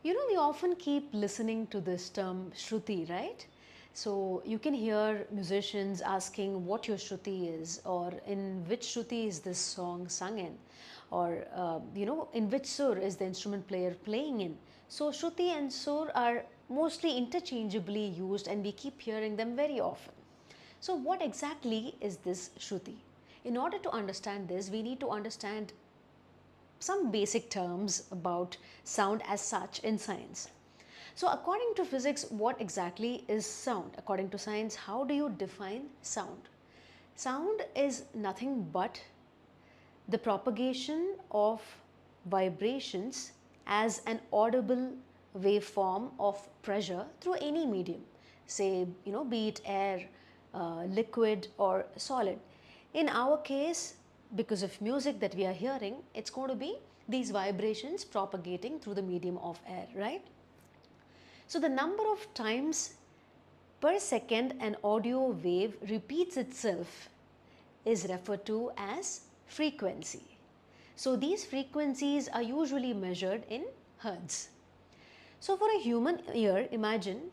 We often keep listening to this term shruti, right? So you can hear musicians asking what your shruti is, or in which shruti is this song sung in, or in which sur is the instrument player playing in. So shruti and sur are mostly interchangeably used, and we keep hearing them very often. So what exactly is this shruti? In order to understand this, we need to understand some basic terms about sound as such in science. So according to physics, what exactly is sound? According to science, how do you define sound? Sound is nothing but the propagation of vibrations as an audible waveform of pressure through any medium, say, be it air, liquid or solid. In our case, because of music that we are hearing, it's going to be these vibrations propagating through the medium of air, right? So the number of times per second an audio wave repeats itself is referred to as frequency. So these frequencies are usually measured in hertz. So for a human ear, imagine,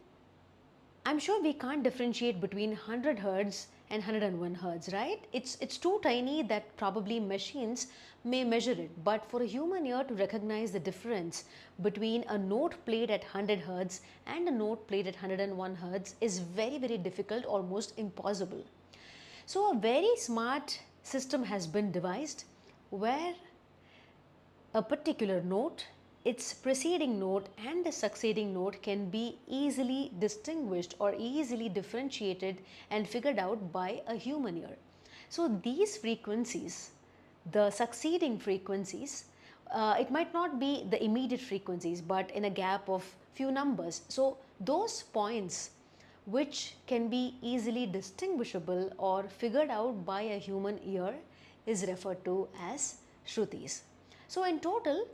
I'm sure we can't differentiate between 100 hertz and 101 hertz, right? It's too tiny that probably machines may measure it. But for a human ear to recognize the difference between a note played at 100 hertz and a note played at 101 hertz is very, very difficult, almost impossible. So a very smart system has been devised where a particular note, its preceding note and the succeeding note can be easily distinguished or easily differentiated and figured out by a human ear. So these frequencies, the succeeding frequencies, it might not be the immediate frequencies, but in a gap of few numbers. So those points which can be easily distinguishable or figured out by a human ear is referred to as shrutis. So in total,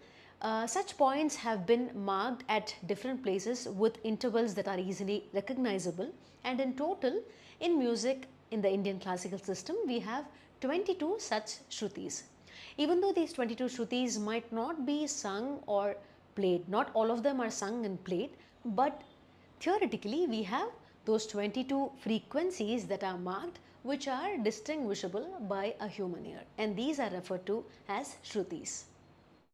such points have been marked at different places with intervals that are easily recognizable, and in total in music in the Indian classical system we have 22 such shrutis. Even though these 22 shrutis might not be sung or played, not all of them are sung and played, but theoretically we have those 22 frequencies that are marked which are distinguishable by a human ear, and these are referred to as shrutis.